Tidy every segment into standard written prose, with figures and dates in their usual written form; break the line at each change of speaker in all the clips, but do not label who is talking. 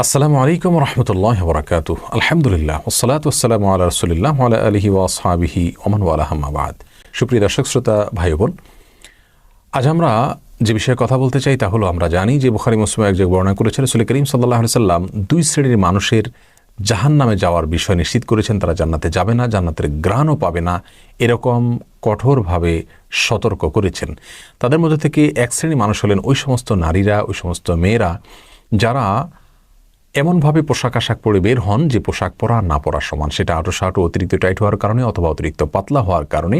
আসসালামু আলাইকুম রহমতুল্লাহ বরাকাতুহ। আলহামদুলিল্লাহ ওয়াসসালাতু ওয়াসসালামু আলা রাসূলিল্লাহ ওয়া আলা আলিহি ওয়া আসহাবিহি ওয়া মান ওয়ালাহ, আম্মা বা'দ। সুপ্রিয় দর্শক শ্রোতা ভাই বোন, আজ আমরা যে বিষয়ে কথা বলতে চাই তা হলো, আমরা জানি যে বুখারী মুসলিম এক জায়গায় বর্ণনা করেছেন রাসূল করিম সাল্লাল্লাহু আলাইহি সাল্লাম দুই শ্রেণীর মানুষের জাহান্নামে যাওয়ার বিষয় নিশ্চিত করেছেন। তারা জান্নাতে যাবে না, জান্নাতের ঘ্রাণও পাবে না, এরকম কঠোরভাবে সতর্ক করেছেন। তাদের মধ্যে থেকে এক শ্রেণীর মানুষ হলেন ওই সমস্ত নারীরা, ওই সমস্ত মেয়েরা যারা এমনভাবে পোশাক আশাক পরে বের হন যে পোশাক পরা না পরার সমান। সেটা আঁটো অতিরিক্ত টাইট হওয়ার কারণে অথবা অতিরিক্ত পাতলা হওয়ার কারণে,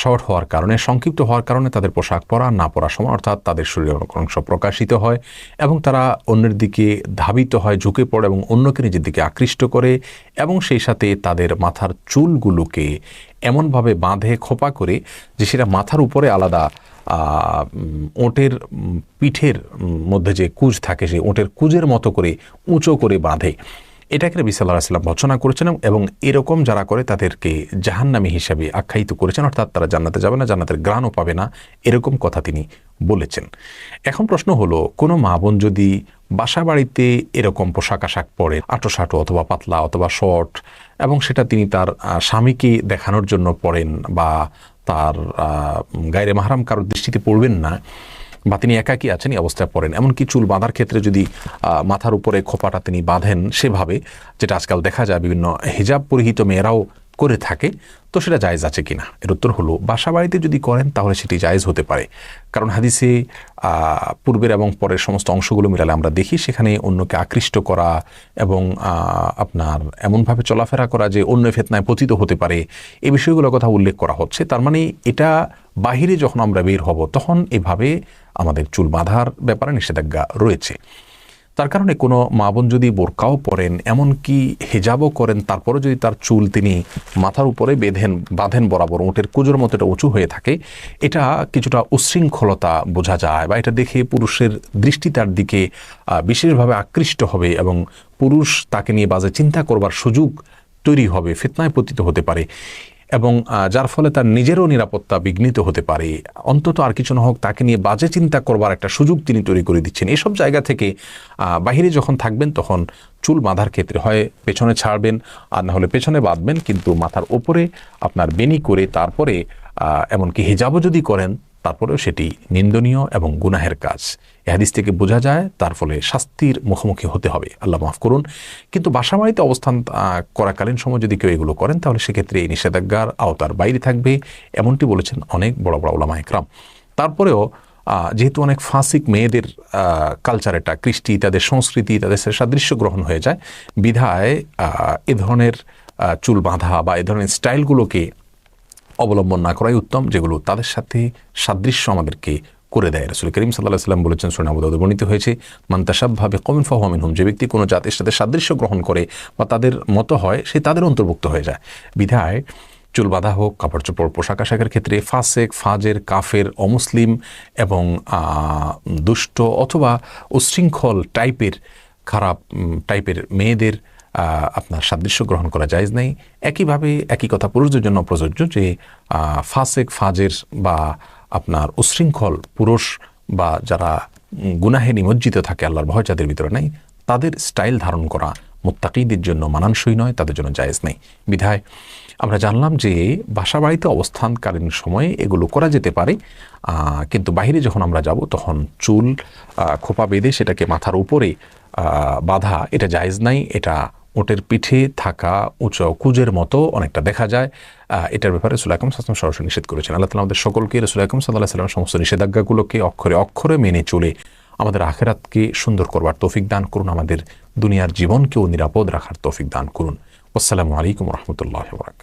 শর্ট হওয়ার কারণে, সংক্ষিপ্ত হওয়ার কারণে তাদের পোশাক পরা না পরার সমান, অর্থাৎ তাদের শরীরের অংশ প্রকাশিত হয় এবং তারা অন্যের দিকে ধাবিত হয়, ঝুঁকে পড়ে এবং অন্যকে নিজের দিকে আকৃষ্ট করে, এবং সেই সাথে তাদের মাথার চুলগুলোকে এমনভাবে বাঁধে খোপা করে যে সেটা মাথার উপরে আলাদা ওঁটের পিঠের মধ্যে যে কুঁজ থাকে সেই ওঁটের কুঁজের মতো করে উঁচু করে বাঁধে। এটাকে নবী সাল্লাল্লাহু আলাইহি ওয়াসাল্লাম ভর্ৎসনা করেছেন এবং এরকম যারা করে তাদেরকে জাহান্নামী হিসাবে আখ্যায়িত করেছেন, অর্থাৎ তারা জান্নাতে যাবে না, জান্নাতের ঘ্রাণও পাবে না, এরকম কথা তিনি বলেছেন। এখন প্রশ্ন হলো, কোনো মা বোন যদি বাসা বাড়িতে এরকম পোশাক আশাক পরে আঁটো অথবা পাতলা অথবা শর্ট, এবং সেটা তিনি তার স্বামীকে দেখানোর জন্য পরেন বা তার গায়রে মাহরাম কারোর দৃষ্টিতে পড়বেন না, বা তিনি একাকী আছেন এই অবস্থায় পড়েন, এমনকি চুল বাঁধার ক্ষেত্রে যদি মাথার উপরে খোপাটা তিনি বাঁধেন সেভাবে, যেটা আজকাল দেখা যায় বিভিন্ন হিজাব পরিহিত মেয়েরাও করে থাকে, তো সেটা জায়েজ আছে কিনা? এর উত্তর হলো, বাসা বাড়িতে যদি করেন তাহলে সেটি জায়েজ হতে পারে। কারণ হাদিসে পূর্বের এবং পরের সমস্ত অংশগুলো মিলালে আমরা দেখি সেখানে অন্যকে আকৃষ্ট করা এবং আপনার এমনভাবে চলাফেরা করা যে অন্য ফিতনায় পতিত হতে পারে, এই বিষয়গুলোর কথা উল্লেখ করা হচ্ছে। তার মানে এটা বাহিরে যখন আমরা বের হব তখন এভাবে আমাদের চুল বাঁধার ব্যাপারে নিষেধাজ্ঞা রয়েছে। তার কারণে কোনো মা বোন যদি বোরকাও পরেন, এমনকি হিজাবও করেন, তারপরে যদি তার চুল তিনি মাথার উপরে বাঁধেন বরাবর ওঁটের কুঁজোর মতো এটা উঁচু হয়ে থাকে, এটা কিছুটা উচ্ছৃঙ্খলতা বোঝা যায়, বা এটা দেখে পুরুষের দৃষ্টি তার দিকে বিশেষভাবে আকৃষ্ট হবে এবং পুরুষ তাকে নিয়ে বাজে চিন্তা করবার সুযোগ তৈরি হবে, ফিতনায় পতিত হতে পারে, এবং যার ফলে তার নিজেরও নিরাপত্তা বিঘ্নিত হতে পারে। অন্তত আর কিছু না হোক, তাকে নিয়ে বাজে চিন্তা করবার একটা সুযোগ তিনি তৈরি করে দিচ্ছেন। এসব জায়গা থেকে বাহিরে যখন থাকবেন তখন চুল বাঁধার ক্ষেত্রে হয় পেছনে ছাড়বেন, আর না হলে পেছনে বাঁধবেন, কিন্তু মাথার ওপরে আপনার বেনি করে তারপরে এমনকি হিজাবও যদি করেন তারপরেও সেটি নিন্দনীয় এবং গুনাহের কাজ। এই হাদিস থেকে বোঝা যায় তার ফলে শাস্তির মুখোমুখি হতে হবে, আল্লাহ মাফ করুন। কিন্তু বাসাবাড়িতে অবস্থান করাকালীন সময় যদি কেউ এগুলো করেন তাহলে সেক্ষেত্রে এই নিষেধাজ্ঞার আওতার বাইরে থাকবে, এমনটি বলেছেন অনেক বড় বড় উলামা ইকরাম। তারপরেও যেহেতু অনেক ফাসিক মেয়েদের কালচার, এটা কৃষ্টি, তাদের সংস্কৃতি, তাদের সাদৃশ্য গ্রহণ হয়ে যায়, বিধায় এ ধরনের চুল বাঁধা বা এ ধরনের স্টাইলগুলোকে অবলম্বন না করাই উত্তম, যেগুলো তাদের সাথে সাদৃশ্য আমাদেরকে করে দেয়। রাসূল করিম সাল্লাল্লাহু আলাইহি ওয়াসাল্লাম বলেছেন, সুনান আবু দাউদে বর্ণিত হয়েছে, মান তাশাব্বাহা বিকওমিন ফাহুয়া মিনহুম, যে ব্যক্তি কোনো জাতির সাথে সাদৃশ্য গ্রহণ করে বা তাদের মতো হয়, সে তাদের অন্তর্ভুক্ত হয়ে যায়। বিধায় চুল বাঁধা হোক, কাপড় চোপড়, পোশাক আশাকের ক্ষেত্রে ফাসেক, ফাজের, কাফের, অমুসলিম এবং দুষ্ট অথবা উচ্ছৃঙ্খল টাইপের, খারাপ টাইপের মেয়েদের আপনার সাদৃশ্য গ্রহণ করা জায়েজ নেই। একইভাবে একই কথা পুরুষদের জন্য প্রযোজ্য, যে ফাসেক, ফাজের বা আপনার উচ্ছৃঙ্খল পুরুষ বা যারা গুনাহে নিমজ্জিত থাকে, আল্লাহর ভয় যাদের ভিতরে নেই, তাদের স্টাইল ধারণ করা মুত্তাকিদের জন্য মানানসই নয়, তাদের জন্য জায়েজ নেই। বিধায় আমরা জানলাম যে বাসা বাড়িতে অবস্থানকালীন সময়ে এগুলো করা যেতে পারে, কিন্তু বাইরে যখন আমরা যাব তখন চুল খোপা বেঁধে সেটাকে মাথার উপরে বাঁধা, এটা জায়েজ নাই। এটা ওটের পিঠে থাকা উঁচু কুঁজের মতো অনেকটা দেখা যায়। এটার ব্যাপারে রাসূল আকরাম সাল্লাল্লাহু আলাইহি ওয়াসাল্লাম সরাসরি নিষেধ করেছেন। আল্লাহ তাআলা আমাদের সকলকে রাসূল আকরাম সাল্লাল্লাহু আলাইহি ওয়াসাল্লামের সমস্ত নিষেধাজ্ঞাগুলোকে অক্ষরে অক্ষরে মেনে চলে আমাদের আখিরাতকে সুন্দর করবার তৌফিক দান করুন, আমাদের দুনিয়ার জীবনকেও নিরাপদ রাখার তৌফিক দান করুন। আসসালামু আলাইকুম ওয়া রাহমাতুল্লাহি ওয়া বারাকাতুহু।